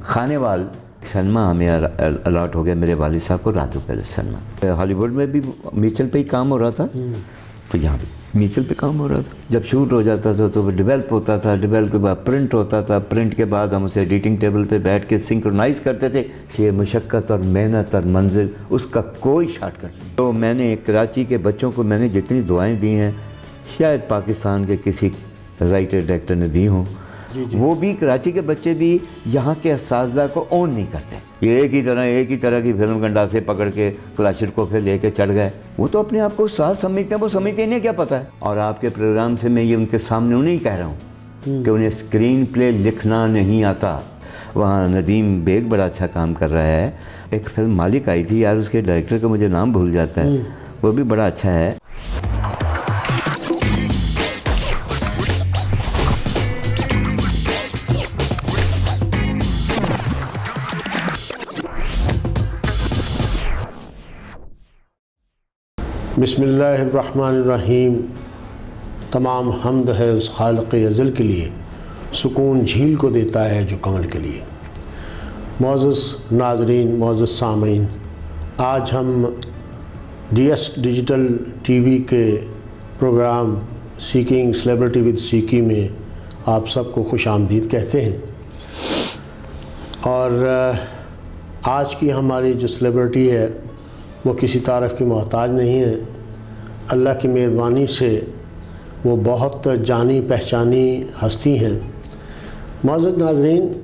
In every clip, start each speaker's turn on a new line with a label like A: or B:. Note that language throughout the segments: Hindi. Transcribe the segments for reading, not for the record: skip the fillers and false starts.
A: खाने वाल सनमा हमें अलॉट हो गया मेरे वालिद साहब को, राजू पैलेस सनमा। हॉलीवुड में भी मीचल पे ही काम हो रहा था, तो यहाँ भी मीचल पे काम हो रहा था। जब शूट हो जाता था तो वो डेवलप होता था, डेवलप के बाद प्रिंट होता था, प्रिंट के बाद हम उसे एडिटिंग टेबल पे बैठ के सिंक्रोनाइज करते थे। इसलिए मुशक्क़त और मेहनत और मंजिल उसका कोई शॉर्टकट नहीं। तो मैंने कराची के बच्चों को मैंने जितनी दुआएँ दी हैं शायद पाकिस्तान के किसी राइटर डायरेक्टर ने दी हों, वो भी कराची के बच्चे भी यहाँ के असातिज़ा को ओन नहीं करते। ये एक ही तरह की फिल्म गंडासे पकड़ के क्लाशर को फिर लेके चढ़ गए। वो तो अपने आप को साथ समझते हैं, वो समझते नहीं क्या पता है। और आपके प्रोग्राम से मैं ये उनके सामने उन्हें कह रहा हूँ कि उन्हें स्क्रीन प्ले लिखना नहीं आता। वहाँ नदीम बेग बड़ा अच्छा काम कर रहा है। एक फिल्म मालिक आई थी यार, उसके डायरेक्टर का मुझे नाम भूल जाता है, वो भी बड़ा अच्छा है।
B: बिस्मिल्लाहिर्रहमानिर्रहीम। तमाम हम्द है उस खालिक़ अज़ल के लिए, सुकून झील को देता है जो कंवल के लिए। मोअज़्ज़ज़ नाज़रीन, मोअज़्ज़ज़ सामीन, आज हम DS डिजिटल TV के प्रोग्राम सीकिंग सेलिब्रिटी विद सीकी में आप सबको खुश आमदीद कहते हैं। और आज की हमारी जो सेलिब्रिटी है वो किसी तारीफ़ की मोहताज नहीं है। अल्लाह की मेहरबानी से वो बहुत जानी पहचानी हस्ती हैं। मोअज़्ज़ज़ नाज़रीन,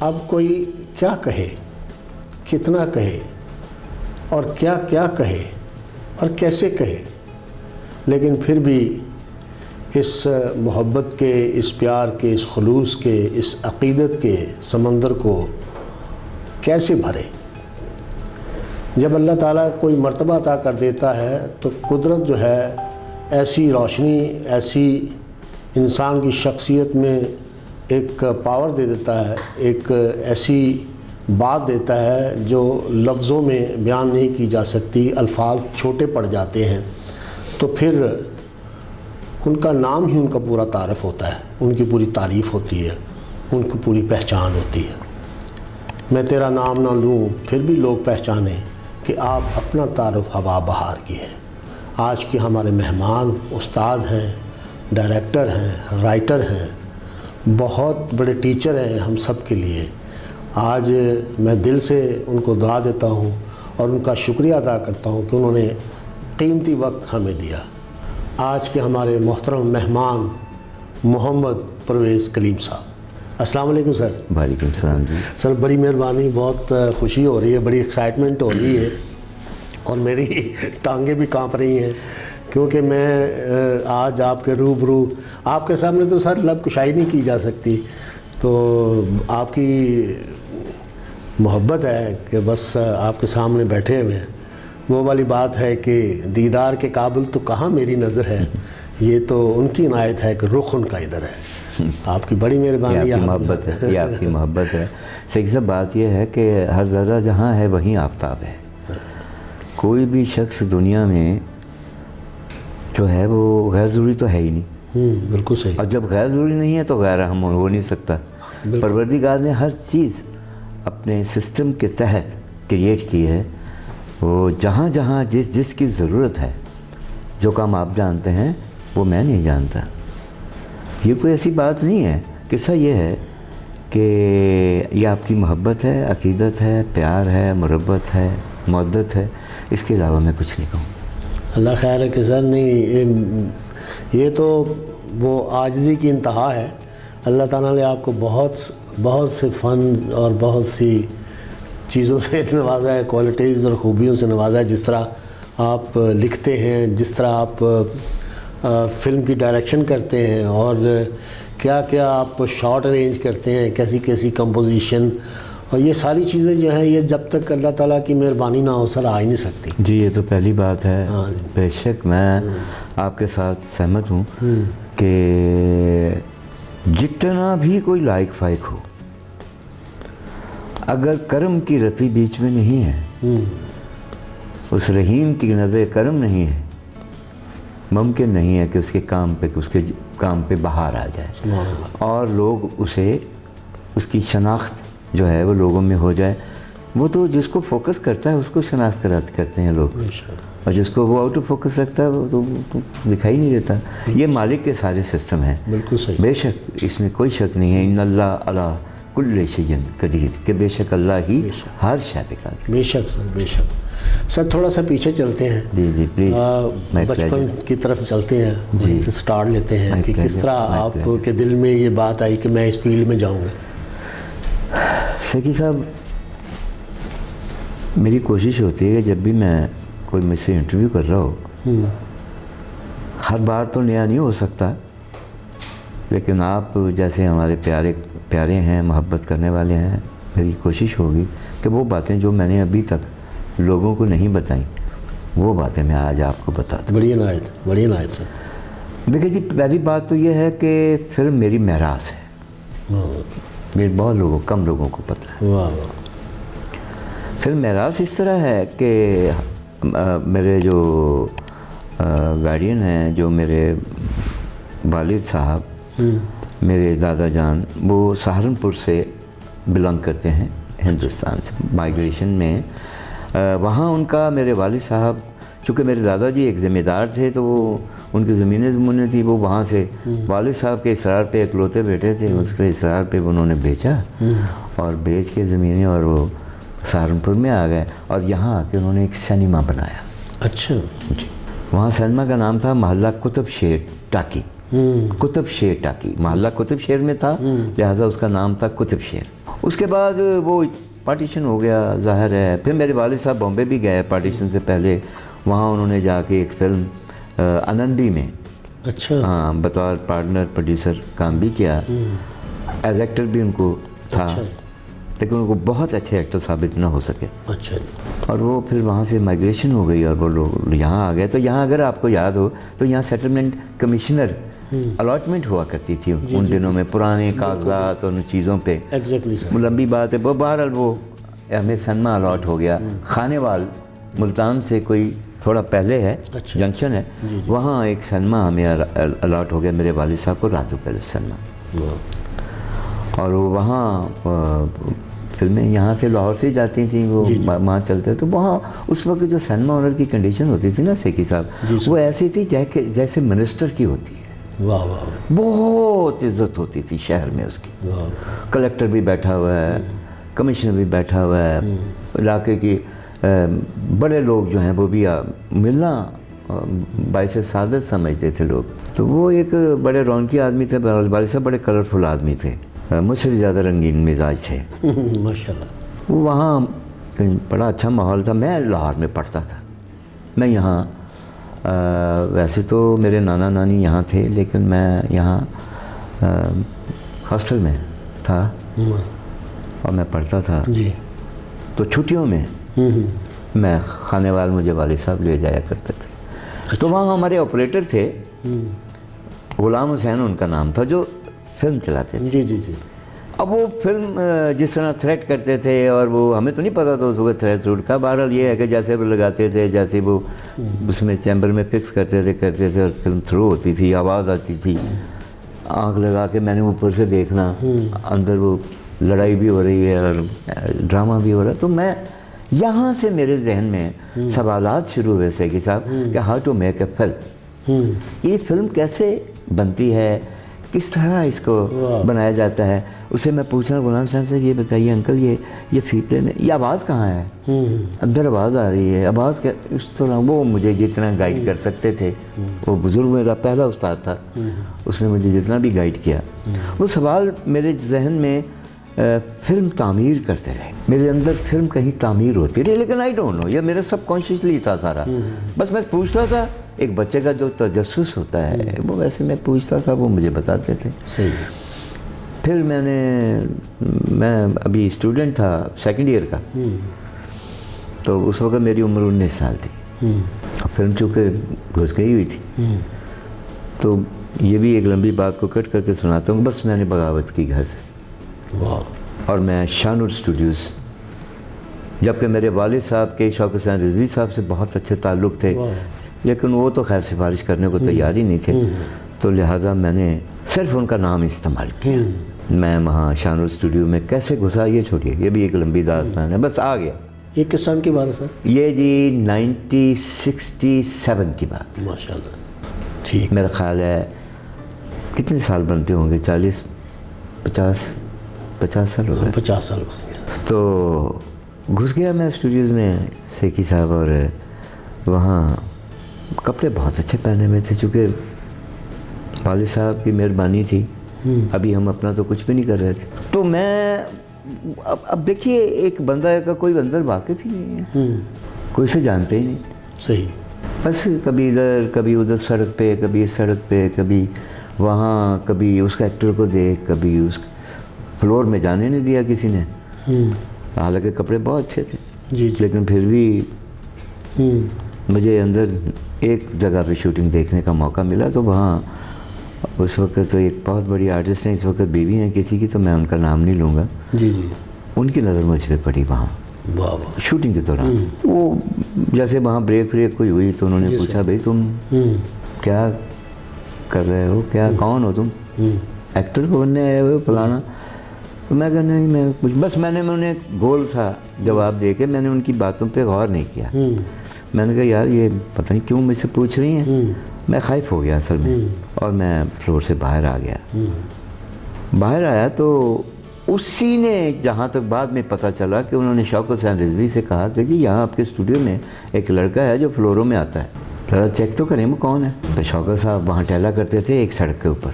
B: अब कोई क्या कहे, कितना कहे और क्या क्या कहे और कैसे कहे, लेकिन फिर भी इस मोहब्बत के, इस प्यार के, इस खुलूस के, इस अक़ीदत के समंदर को कैसे भरे। जब अल्लाह ताला कोई मर्तबा अता कर देता है तो कुदरत जो है ऐसी रोशनी, ऐसी इंसान की शख्सियत में एक पावर दे देता है, एक ऐसी बात देता है जो लफ्ज़ों में बयान नहीं की जा सकती, अल्फाज छोटे पड़ जाते हैं। तो फिर उनका नाम ही उनका पूरा तारफ़ होता है, उनकी पूरी तारीफ़ होती है, उनकी पूरी पहचान होती है। मैं तेरा नाम ना लूँ फिर भी लोग पहचाने कि आप अपना तारुफ हवा बहार की है। आज के हमारे मेहमान उस्ताद हैं, डायरेक्टर हैं, राइटर हैं, बहुत बड़े टीचर हैं हम सब के लिए। आज मैं दिल से उनको दुआ देता हूँ और उनका शुक्रिया अदा करता हूँ कि उन्होंने कीमती वक्त हमें दिया। आज के हमारे मोहतरम मेहमान मोहम्मद परवेज़ कलीम साहब। अस्सलाम वालेकुम सर।
A: वालेकुम सलाम जी।
B: सर बड़ी मेहरबानी, बहुत खुशी हो रही है, बड़ी एक्साइटमेंट हो रही है और मेरी टांगें भी कांप रही हैं क्योंकि मैं आज आपके रूबरू, आपके सामने तो सर लब कुशाई नहीं की जा सकती। तो आपकी मोहब्बत है कि बस आपके सामने बैठे हुए हैं। वो वाली बात है कि दीदार के काबिल तो कहाँ मेरी नज़र है, ये तो उनकी इनायत है कि रुख उनका इधर है। आपकी बड़ी मेहरबानी,
A: आपकी मोहब्बत है, ये आपकी मोहब्बत है। सही सब बात यह है कि हर ज़र्रा जहाँ है वहीं आफताब है। कोई भी शख्स दुनिया में जो है वो गैर ज़रूरी तो है ही नहीं।
B: बिल्कुल सही।
A: और जब गैर ज़रूरी नहीं है तो गैर हम हो नहीं सकता। परवरदिगार ने हर चीज़ अपने सिस्टम के तहत क्रिएट की है। वो जहाँ जहाँ जिसकी ज़रूरत है, जो काम आप जानते हैं वो मैं नहीं जानता। ये कोई ऐसी बात नहीं है। किस्सा ये है कि ये आपकी मोहब्बत है, अक़ीदत है, प्यार है, मुरब्बत है, मौद्दत है, इसके अलावा मैं कुछ नहीं कहूँ।
B: अल्लाह खैर है कि सर नहीं, ये तो वो आजिज़ी की इंतहा है। अल्लाह ताला ने आपको बहुत से फ़न और बहुत सी चीज़ों से नवाजा है, क्वालिटीज़ और ख़ूबियों से नवाजा है। जिस तरह आप लिखते हैं, जिस तरह आप फ़िल्म की डायरेक्शन करते हैं और क्या क्या आप शॉट अरेंज करते हैं, कैसी कैसी कंपोजिशन, और ये सारी चीज़ें जो हैं ये जब तक अल्लाह ताला की मेहरबानी ना हो सर आ ही नहीं सकती।
A: जी ये तो पहली बात है। बेशक मैं आपके साथ सहमत हूँ कि जितना भी कोई लायक फ़ायक हो, अगर कर्म की रति बीच में नहीं है, उस रहीम की नज़र करम नहीं है, मुमकिन नहीं है कि उसके काम पे बाहर आ जाए और लोग उसे उसकी शनाख्त जो है वो लोगों में हो जाए। वो तो जिसको फोकस करता है उसको शनाख्त करते हैं लोग, और जिसको वो आउट ऑफ फोकस रखता है वो तो दिखाई नहीं देता। ये मालिक के सारे सिस्टम हैं।
B: बिल्कुल सही।
A: बेशक इसमें कोई शक नहीं है, इन्नल्लाह अला कुल्लि शैइन कदीर, कि बेशक अल्लाह ही हर शय पे कादिर।
B: बेशक सर, बेशक। सर थोड़ा सा पीछे चलते हैं।
A: जी जी प्लीज़।
B: बचपन की तरफ चलते हैं, वहीं से स्टार्ट लेते हैं कि किस तरह आपके दिल में ये बात आई कि मैं इस फील्ड में जाऊँगा।
A: सकी साहब, मेरी कोशिश होती है कि जब भी मैं कोई मुझसे इंटरव्यू कर रहा हो, हर बार तो नया नहीं हो सकता, लेकिन आप जैसे हमारे प्यारे हैं, मोहब्बत करने वाले हैं, मेरी कोशिश होगी कि वो बातें जो मैंने अभी तक लोगों को नहीं बताई, वो बातें मैं आज आपको बता दूँ।
B: बड़ी इनायत सर।
A: देखिए जी, पहली बात तो ये है कि फिल्म मेरी महराज है। मेरे बहुत लोगों, कम लोगों को पता है।
B: वाह वाह।
A: फिल्म महराज इस तरह है कि मेरे जो गार्डियन हैं, जो मेरे वालिद साहब, मेरे दादा जान, वो सहारनपुर से बिलोंग करते हैं, हिंदुस्तान से। माइग्रेशन में वहाँ उनका, मेरे वालिद साहब, चूँकि मेरे दादाजी एक ज़मींदार थे तो वो उनकी ज़मीनें ज़मीनें थी, वो वहाँ से वालिद साहब के इसरार पे इकलौते बेटे थे, उसके इसरार पे उन्होंने बेचा और बेच के ज़मीनें और वो सहारनपुर में आ गए और यहाँ आके उन्होंने एक सिनेमा बनाया।
B: अच्छा
A: जी। वहाँ सिनेमा का नाम था मोहल्ला कुतुब शेर टाकी। कुतुब शेर टाकी, मोहल्ला कुतुब शेर में था, लिहाजा उसका नाम था कुतुब शेर। उसके बाद वो पार्टीशन हो गया, ज़ाहिर है। फिर मेरे वालिद साहब बॉम्बे भी गए पार्टीशन से पहले, वहाँ उन्होंने जाके एक फ़िल्म आनंदी में,
B: अच्छा,
A: हाँ, बतौर पार्टनर प्रोड्यूसर काम भी किया। एज एक्टर भी उनको था।
B: अच्छा।
A: लेकिन उनको बहुत अच्छे एक्टर साबित ना हो सके।
B: अच्छा।
A: और वो फिर वहाँ से माइग्रेशन हो गई और वो लोग यहाँ आ गए। तो यहाँ अगर आपको याद हो तो यहाँ सेटलमेंट कमिश्नर अलॉटमेंट हुआ करती थी उन दिनों में, पुराने कागजात और उन चीज़ों पे।
B: Exactly sir.
A: लंबी बात है, वो बहरहाल वो हमें सनमा अलॉट हो गया। खानेवाल मुल्तान से कोई थोड़ा पहले है,
B: अच्छा।
A: जंक्शन है, वहाँ एक सनमा हमें अलॉट हो गया, मेरे वालिद साहब को, राजू पैलेस सनमा। और वो वहाँ फिल्में यहाँ से लाहौर से जाती थी, वो वहाँ चलते। तो वहाँ उस वक्त जो सिनेमा ऑनर की कंडीशन होती थी ना सेकी साहब, वो ऐसी थी जैसे मिनिस्टर की होती है।
B: वाह वाह।
A: बहुत इज्जत होती थी शहर में उसकी। कलेक्टर भी बैठा हुआ है, कमिश्नर भी बैठा हुआ है, इलाके की बड़े लोग जो हैं वो भी मिलना बाइसे सादत समझते थे लोग। तो वो एक बड़े रौनकी आदमी थे, वालिद साहब बड़े कलरफुल आदमी थे, मुझसे ज़्यादा रंगीन मिजाज थे
B: माशाल्लाह।
A: वो वहाँ बड़ा अच्छा माहौल था। मैं लाहौर में पढ़ता था। मैं यहाँ वैसे तो मेरे नाना नानी यहाँ थे, लेकिन मैं यहाँ हॉस्टल में था और मैं पढ़ता था जी। तो छुट्टियों में मैं खानेवाल, मुझे वालिद साहब ले जाया करते थे। अच्छा। तो वहाँ हमारे ऑपरेटर थे, गुलाम हुसैन उनका नाम था, जो फिल्म चलाते थे।
B: जी जी जी।
A: अब वो फिल्म जिस तरह थ्रेट करते थे, और वो हमें तो नहीं पता था उस वक्त थ्रेट रूट का। बहरहाल ये है कि जैसे वो लगाते थे, जैसे वो उसमें चैम्बर में फिक्स करते थे और फिल्म थ्रू होती थी, आवाज़ आती थी, आँख लगा के मैंने ऊपर से देखना, अंदर वो लड़ाई भी हो रही है और ड्रामा भी हो रहा है। तो मैं यहाँ से मेरे जहन में सवालात शुरू हुए से कि साहब कि how to make a film, ये फिल्म कैसे बनती है, किस तरह इसको बनाया जाता है। उसे मैं पूछना, गुलाम साहब से, ये बताइए अंकल, ये फीते में ये आवाज़ कहाँ है, अंदर आवाज़ आ रही है, आवाज़ क्या, इस तरह वो मुझे जितना गाइड कर सकते थे। वो बुज़ुर्ग मेरा पहला उस्ताद था, उसने मुझे जितना भी गाइड किया। वो सवाल मेरे जहन में फिल्म तामीर करते रहे, मेरे अंदर फिल्म कहीं तामीर होती रही, लेकिन आई डोंट नो, ये मेरे सबकॉन्शियसली था सारा। बस मैं पूछता था, एक बच्चे का जो तजस्सुस होता है वो वैसे मैं पूछता था, वो मुझे बताते थे।
B: सही।
A: फिर मैं अभी स्टूडेंट था, सेकंड ईयर का, तो उस वक्त मेरी उम्र 19 साल थी और फिल्म चूँकि घुस गई हुई थी। तो ये भी एक लंबी बात को कट करके सुनाता हूँ। बस मैंने बगावत की घर से, और मैं शानुर स्टूडियोज़, जबकि मेरे वालिद साहब के शौकत हुसैन रिजवी साहब से बहुत अच्छे ताल्लुक़ थे, लेकिन वो तो खैर सिफारिश करने को तैयार ही नहीं थे। तो लिहाजा मैंने सिर्फ उनका नाम इस्तेमाल किया। मैं वहाँ शानूर स्टूडियो में कैसे घुसा ये छोड़िए, ये भी एक लंबी दास्तान है, बस आ गया।
B: ये किस सन की बात है सर?
A: ये जी 1967 की बात।
B: माशाल्लाह, ठीक।
A: मेरा ख्याल है कितने साल बनते होंगे, 40 50 साल हो गए।
B: 50 साल बन गया।
A: तो घुस गया मैं स्टूडियोज़ में सेकी साहब, और वहाँ कपड़े बहुत अच्छे पहने हुए थे, चूँकि वालिद साहब की मेहरबानी थी। अभी हम अपना तो कुछ भी नहीं कर रहे थे। तो मैं अब देखिए, एक बंदा का कोई अंदर वाकिफ़ ही नहीं है, कोई से जानते ही नहीं।
B: सही।
A: बस कभी इधर कभी उधर सड़क पे, कभी इस सड़क पे, कभी वहाँ, कभी उस एक्टर को देख, कभी उस फ्लोर में जाने नहीं दिया किसी ने। हालांकि कपड़े बहुत अच्छे थे
B: जी।
A: लेकिन फिर भी मुझे अंदर एक जगह पे शूटिंग देखने का मौका मिला। तो वहाँ उस वक्त तो एक बहुत बड़ी आर्टिस्ट हैं, इस वक्त बीवी हैं किसी की, तो मैं उनका नाम नहीं लूँगा।
B: जी जी।
A: उनकी नज़र मुझ पर पड़ी वहाँ
B: वाह वाह।
A: शूटिंग के दौरान। वो जैसे वहाँ ब्रेक कोई हुई तो उन्होंने पूछा, भाई तुम क्या कर रहे हो, क्या कौन हो तुम, एक्टर को बनने आए हो फलाना? तो मैं कहा नहीं, मैं कुछ, बस मैंने उन्हें गोल सा जवाब दे के मैंने उनकी बातों पे गौर नहीं किया। मैंने कहा यार ये पता नहीं क्यों मुझसे पूछ रही हैं। मैं खौफ हो गया असल में, और मैं फ्लोर से बाहर आ गया। बाहर आया तो उसी ने, जहाँ तक बाद में पता चला कि उन्होंने शौकत हुसैन रिजवी से कहा कि जी यहाँ आपके स्टूडियो में एक लड़का है जो फ्लोरों में आता है, ज़रा चेक तो करें वो कौन है। तो शौकत साहब वहाँ टहला करते थे एक सड़क के ऊपर।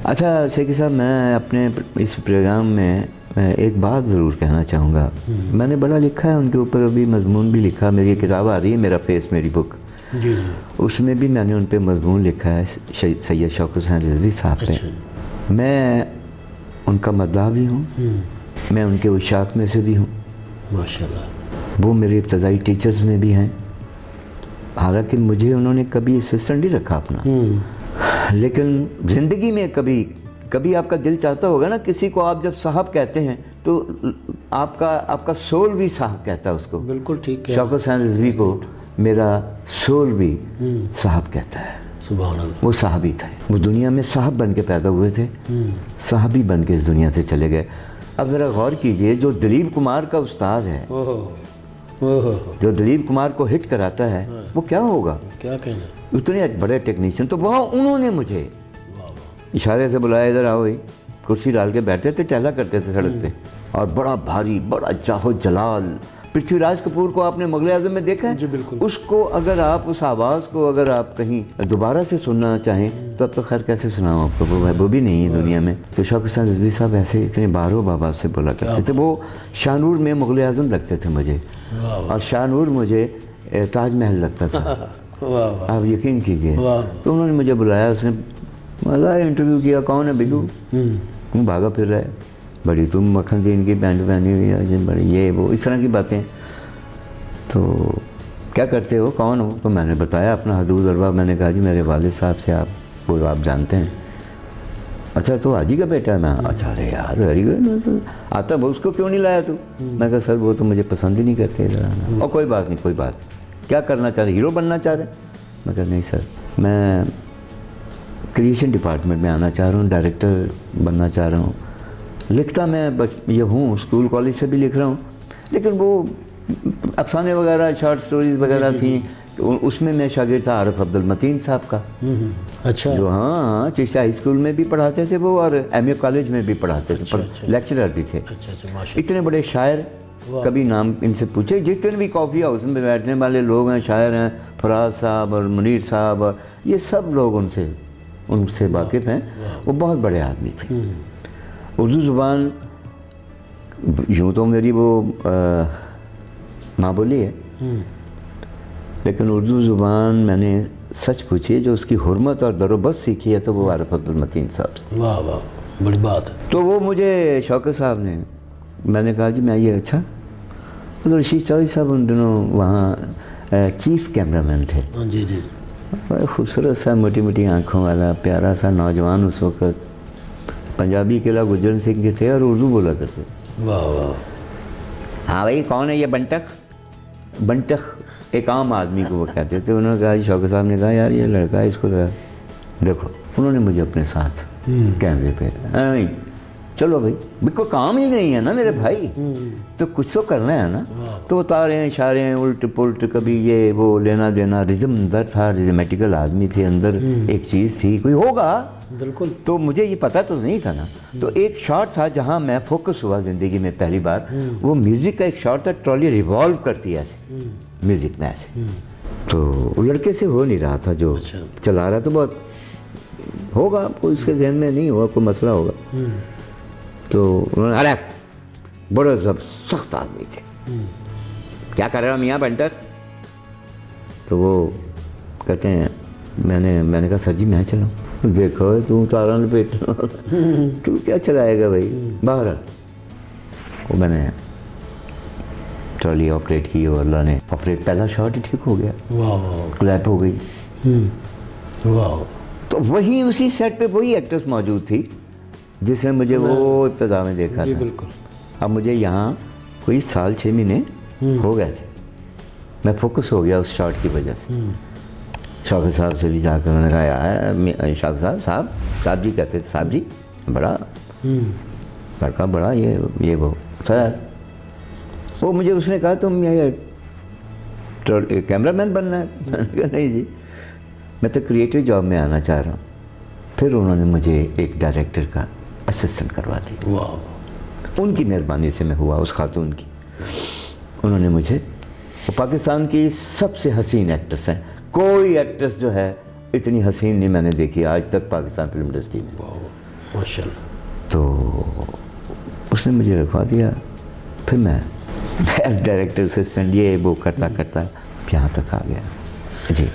A: अच्छा शेखी साहब, मैं अपने इस प्रोग्राम में मैं एक बात ज़रूर कहना चाहूँगा। मैंने बड़ा लिखा है उनके ऊपर, अभी मजमून भी लिखा, मेरी किताब आ रही है मेरा फेस मेरी बुक,
B: जी जी।
A: उसमें भी मैंने उन पर मजमून लिखा है सैयद शौकत हुसैन रिजवी साहब पे। मैं उनका मद्दाह भी हूँ, मैं उनके उशाक में से भी हूँ
B: माशाल्लाह।
A: वो मेरे इब्तदाई टीचर्स में भी हैं। हालांकि मुझे उन्होंने कभी असिस्टेंट नहीं रखा अपना, लेकिन ज़िंदगी में कभी आपका दिल चाहता होगा ना, किसी को आप जब साहब कहते हैं तो आपका सोल भी साहब कहता है उसको।
B: बिल्कुल ठीक है।
A: शौकत हुसैन रिजवी को मेरा सोल भी साहब कहता है।
B: सुभान अल्लाह।
A: वो साहबी थे, वो दुनिया में साहब बन के पैदा हुए थे, साहबी बन के इस दुनिया से चले गए। अब ज़रा गौर कीजिए, जो दिलीप कुमार का उस्ताद है, जो दिलीप कुमार को हिट कराता है, वो क्या होगा,
B: क्या कहना,
A: उतने बड़े टेक्नीशियन। तो वहाँ उन्होंने मुझे इशारे से बुलाया, इधर आओ, कुर्सी डाल के बैठते थे, टहला करते थे सड़क पे, और बड़ा भारी, बड़ा जाहो जलाल। पृथ्वीराज कपूर को आपने मुगल आज़म में देखा है?
B: जी बिल्कुल।
A: उसको अगर आप, उस आवाज़ को अगर आप कहीं दोबारा से सुनना चाहें तो अब तो खैर कैसे सुनाऊँ आपको, वो भी नहीं है दुनिया में। तो शौकत हुसैन रिजवी साहब ऐसे इतने बारो बाबा से बोला करते थे। वो शाहनूर में मुगल आज़म लगते थे मुझे, और शाहनूर मुझे ताजमहल लगता था। आप यकीन कीजिए। तो उन्होंने मुझे बुलाया, उसने मज़ा इंटरव्यू किया, कौन है बिगू, क्यों भागा फिर रहा है, बड़ी तुम मक्खन की इनकी पैंट पहनी हुई है, बड़ी ये वो, इस तरह की बातें। तो क्या करते हो, कौन हो? तो मैंने बताया अपना हदूद अरबा। मैंने कहा जी मेरे वालिद साहब से आप जानते हैं। अच्छा तो हाजी का बेटा है? मैं अच्छा अरे यार वेरी गुड, तो आता वो, उसको क्यों नहीं लाया तू? मैं कहा सर वो तो मुझे पसंद ही नहीं करते इधर आना। और कोई बात नहीं, कोई बात, क्या करना चाह रहे, हीरो बनना चाह रहे? मैं कहा नहीं सर, मैं क्रिएशन डिपार्टमेंट में आना चाह रहा हूँ, डायरेक्टर बनना चाह रहा हूँ। लिखता मैं ये हूँ, स्कूल कॉलेज से भी लिख रहा हूँ, लेकिन वो अफसाने वगैरह, शॉर्ट स्टोरीज़ वगैरह थी, तो उसमें मैं शागिर्द था आरिफ अब्दुल मतीन साहब का।
B: अच्छा।
A: जो हाँ चिश्ती हाई स्कूल में भी पढ़ाते थे वो, और एमए कॉलेज में भी पढ़ाते थे, लेक्चरर भी थे। इतने बड़े शायर, कभी नाम इनसे पूछे, जितने भी कॉफ़ी हाउस में बैठने वाले लोग हैं, शायर हैं, फराज साहब और मुनीर साहब, और ये सब लोग उनसे वाकिफ़ हैं। वो बहुत बड़े आदमी थे। उर्दू ज़ुबान यूँ तो मेरी वो माँ बोली है, लेकिन उर्दू ज़ुबान मैंने सच पूछी जो उसकी हुर्मत और दरोबस्त सीखी है तो वो आरिफ अब्दुल मतीन साहब से।
B: वाह वाह, बड़ी बात है।
A: तो वो मुझे शौकत साहब ने, मैंने कहा जी मैं ये, अच्छा तो रशीद चौधरी साहब उन दिनों वहाँ चीफ कैमरामैन थे।
B: जी जी।
A: बड़ा खूबसूरत सा, मोटी मोटी आँखों वाला प्यारा सा नौजवान, उस वक़्त पंजाबी किला गुजर सिंह के थे और उर्दू बोला करते।
B: वाह वाह।
A: हाँ भाई कौन है ये बंटक एक आम आदमी को वो कहते थे। उन्होंने कहा, शौकत साहब ने कहा यार ये लड़का है, इसको देखो। उन्होंने मुझे अपने साथ कैमरे पे। नहीं, चलो भाई, बिल्कुल काम ही नहीं है ना मेरे भाई, तो कुछ तो करना है ना। तो उतारे इशारे उल्ट पुल्ट, कभी ये वो लेना देना, रिज्म अंदर था, रिजमेटिकल आदमी थे अंदर, एक चीज़ थी, कोई होगा
B: बिल्कुल।
A: तो मुझे ये पता तो नहीं था ना। तो एक शॉट था जहाँ मैं फोकस हुआ ज़िंदगी में पहली बार, वो म्यूज़िक का एक शॉट था, ट्रॉली रिवॉल्व करती है ऐसे म्यूज़िक में ऐसे। तो वो लड़के से हो नहीं रहा था जो चला रहा, तो बहुत होगा कोई उसके जहन में नहीं हुआ, कोई मसला होगा। तो उन्होंने, अरे बड़े सख्त आदमी थे, क्या कर रहे हो मियाँ बंटर? तो वो कहते हैं, मैंने कहा सर जी मैं चलाऊँ? देखो तू तारा लपेट तू क्या चलाएगा भाई, बाहर। वो मैंने ट्रॉली ऑपरेट की और अल्लाह ने ऑपरेट, पहला शॉट ही ठीक हो गया,
B: वाह,
A: क्लैप हो गई।
B: वाह।
A: तो वही उसी सेट पे वही एक्ट्रेस मौजूद थी जिसने मुझे वो इब्तदा में देखा
B: जी
A: था।
B: बिल्कुल।
A: अब मुझे यहाँ कोई साल 6 महीने हो गए थे, मैं फोकस हो गया उस शॉट की वजह से। शौकत साहब से भी जाकर उन्होंने कहा, यार शौकत साहब जी कहते थे, साहब जी बड़ा लड़का, बड़ा ये वो सर। वो मुझे उसने कहा तुम ये कैमरामैन बनना है? मैंने कहा नहीं जी, मैं तो क्रिएटिव जॉब में आना चाह रहा हूँ। फिर उन्होंने मुझे एक डायरेक्टर का असिस्टेंट करवा दिया।
B: वाह।
A: उनकी मेहरबानी से मैं हुआ, उस खातून की। उन्होंने मुझे, वो पाकिस्तान की सबसे हसीन एक्ट्रेस हैं, कोई एक्ट्रेस जो है इतनी हसीन नहीं मैंने देखी आज तक पाकिस्तान फिल्म इंडस्ट्री में।
B: माशाल्लाह।
A: तो उसने मुझे रखवा दिया। फिर मैं एज डायरेक्टर असिस्टेंट ये वो करता करता यहाँ तक आ गया जी।